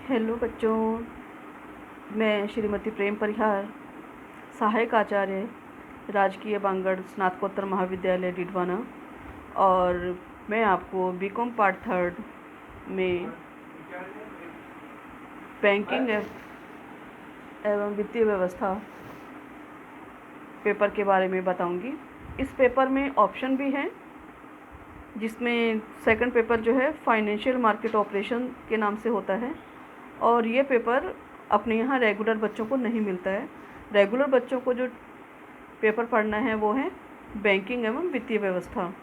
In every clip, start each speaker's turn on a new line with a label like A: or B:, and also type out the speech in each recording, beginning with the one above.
A: Hello बच्चों, मैं श्रीमती प्रेम परिहार, सहायक आचार्य, राजकीय बांगड़ स्नातकोत्तर महाविद्यालय डिडवाना, और मैं आपको बीकॉम पार्ट 3 में बैंकिंग एवं वित्तीय व्यवस्था पेपर के बारे में बताऊंगी। इस पेपर में ऑप्शन भी हैं, जिसमें सेकंड पेपर जो है फाइनेंशियल मार्केट ऑपरेशन के नाम से होता है, और ये पेपर अपने यहाँ रेगुलर बच्चों को नहीं मिलता है। रेगुलर बच्चों को जो पेपर पढ़ना है वो है बैंकिंग एवं वित्तीय व्यवस्था,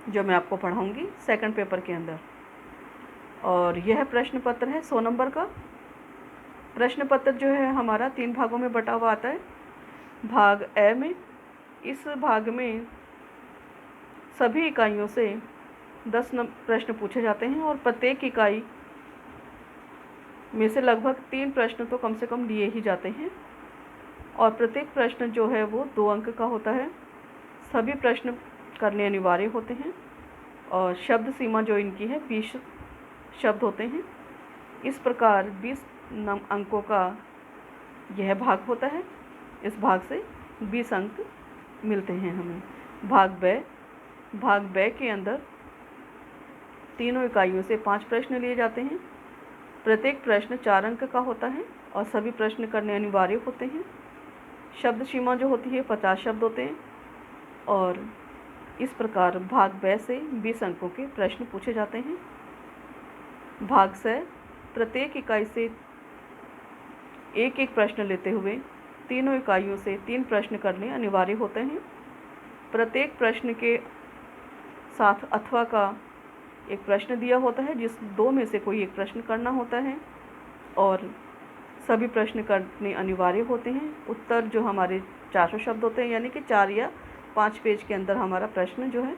A: जो मैं आपको पढ़ाऊँगी सेकंड पेपर के अंदर। और यह प्रश्न पत्र है 100 नंबर का। प्रश्न पत्र जो है हमारा 3 भागों में बटा हुआ आता है। भाग ए में, इस भाग में सभी इकाइयों से 10 प्रश्न पूछे जाते हैं, और प्रत्येक इकाई में से लगभग 3 प्रश्न तो कम से कम लिए ही जाते हैं, और प्रत्येक प्रश्न जो है वो 2 अंक का होता है। सभी प्रश्न करने अनिवार्य होते हैं, और शब्द सीमा जो इनकी है 20 शब्द होते हैं। इस प्रकार 20 अंकों का यह भाग होता है। इस भाग से 20 अंक मिलते हैं हमें। भाग ब के अंदर तीनों इकाइयों से 5 प्रश्न लिए जाते हैं। प्रत्येक प्रश्न 4 अंक का होता है, और सभी प्रश्न करने अनिवार्य होते हैं। शब्द सीमा जो होती है 50 शब्द होते हैं, और इस प्रकार भाग ब से 20 अंकों के प्रश्न पूछे जाते हैं। भाग स, प्रत्येक इकाई से एक एक प्रश्न लेते हुए तीनों इकाइयों से 3 प्रश्न करने अनिवार्य होते हैं। प्रत्येक प्रश्न के साथ अथवा का एक प्रश्न दिया होता है, जिस 2 में से कोई एक प्रश्न करना होता है, और सभी प्रश्न करने अनिवार्य होते हैं। उत्तर जो हमारे 400 शब्द होते हैं, यानी कि 4 या 5 पेज के अंदर हमारा प्रश्न जो है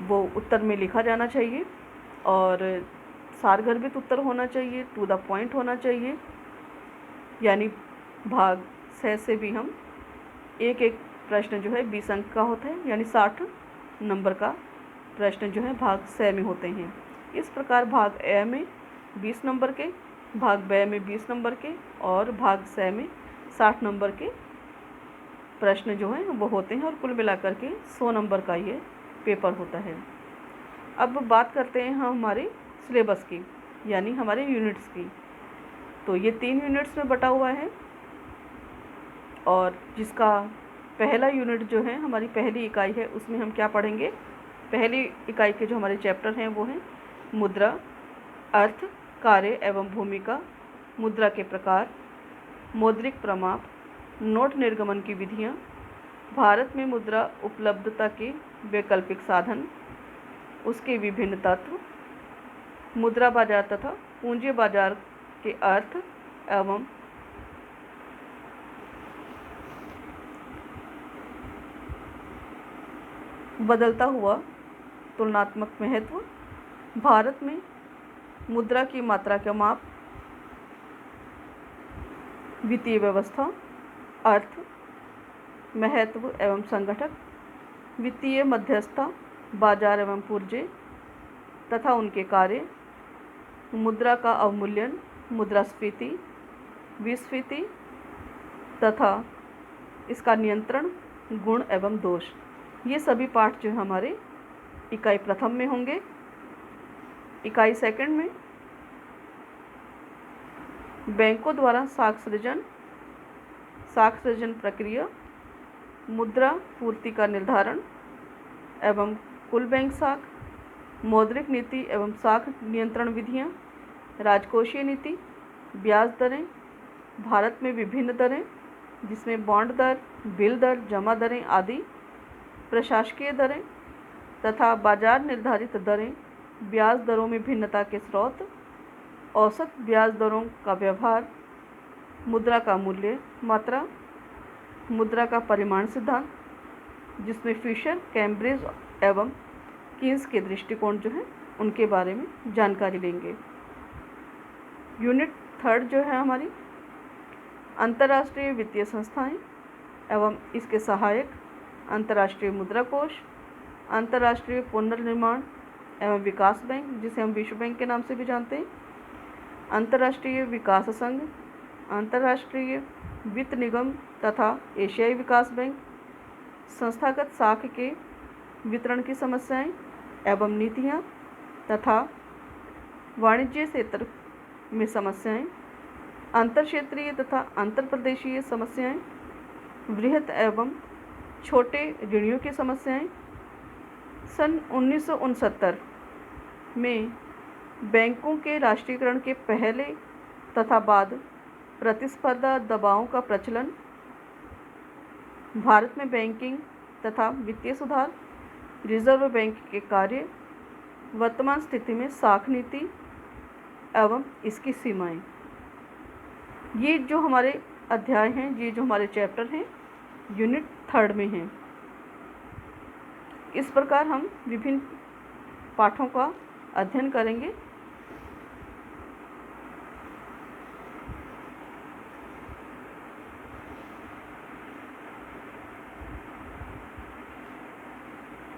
A: वो उत्तर में लिखा जाना चाहिए, और सारगर्भित उत्तर होना चाहिए, टू द पॉइंट होना चाहिए। यानी भाग स से भी हम एक एक प्रश्न जो है 20 अंक का होता है, यानी 60 नंबर का प्रश्न जो है भाग स में होते हैं। इस प्रकार भाग ए में 20 नंबर के, भाग ब में 20 नंबर के, और भाग स में 60 नंबर के प्रश्न जो हैं वो होते हैं, और कुल मिलाकर के 100 नंबर का ये पेपर होता है। अब बात करते हैं हम हमारे सिलेबस की, यानी हमारे यूनिट्स की। तो ये 3 यूनिट्स में बटा हुआ है, और जिसका पहला यूनिट जो है हमारी पहली इकाई है, उसमें हम क्या पढ़ेंगे। पहली इकाई के जो हमारे चैप्टर हैं वो हैं मुद्रा, अर्थ, कार्य एवं भूमिका, मुद्रा के प्रकार, मौद्रिक प्रमाप, नोट निर्गमन की विधियाँ, भारत में मुद्रा उपलब्धता के वैकल्पिक साधन, उसके विभिन्न तत्व, मुद्रा बाजार तथा पूंजी बाजार के अर्थ एवं बदलता हुआ तुलनात्मक महत्व, भारत में मुद्रा की मात्रा का माप, वित्तीय व्यवस्था, अर्थ, महत्व एवं संगठक, वित्तीय मध्यस्थता, बाजार एवं पूर्जे तथा उनके कार्य, मुद्रा का अवमूल्यन, मुद्रास्फीति, विस्फीति तथा इसका नियंत्रण, गुण एवं दोष। ये सभी पाठ जो हमारे इकाई प्रथम में होंगे। इकाई सेकंड में बैंकों द्वारा साख सृजन प्रक्रिया, मुद्रा पूर्ति का निर्धारण एवं कुल बैंक साख, मौद्रिक नीति एवं साख नियंत्रण विधियाँ, राजकोषीय नीति, ब्याज दरें, भारत में विभिन्न दरें जिसमें बॉन्ड दर, बिल दर, जमा दरें आदि, प्रशासकीय दरें तथा बाजार निर्धारित दरें, ब्याज दरों में भिन्नता के स्रोत, औसत ब्याज दरों का व्यवहार, मुद्रा का मूल्य, मात्रा, मुद्रा का परिमाण सिद्धांत, जिसमें फिशर, कैम्ब्रिज एवं कीन्स के दृष्टिकोण जो है उनके बारे में जानकारी लेंगे। यूनिट 3 जो है हमारी अंतर्राष्ट्रीय वित्तीय संस्थाएं एवं इसके सहायक, अंतर्राष्ट्रीय मुद्रा कोष, अंतर्राष्ट्रीय पुनर्निर्माण एवं विकास बैंक, जिसे हम विश्व बैंक के नाम से भी जानते हैं, अंतर्राष्ट्रीय विकास संघ, अंतर्राष्ट्रीय वित्त निगम तथा एशियाई विकास बैंक, संस्थागत साख के वितरण की समस्याएं एवं नीतियां तथा वाणिज्य क्षेत्र में समस्याएं, अंतर क्षेत्रीय तथा अंतर प्रदेशीय समस्याएं, बृहत एवं छोटे ऋणियों की समस्याएं। सन 1969 में बैंकों के राष्ट्रीयकरण के पहले तथा बाद प्रतिस्पर्धा दबावों का प्रचलन, भारत में बैंकिंग तथा वित्तीय सुधार, रिजर्व बैंक के कार्य, वर्तमान स्थिति में साख नीति एवं इसकी सीमाएं। ये जो हमारे अध्याय हैं, ये जो हमारे चैप्टर हैं, यूनिट 3 में हैं। इस प्रकार हम विभिन्न पाठों का अध्ययन करेंगे।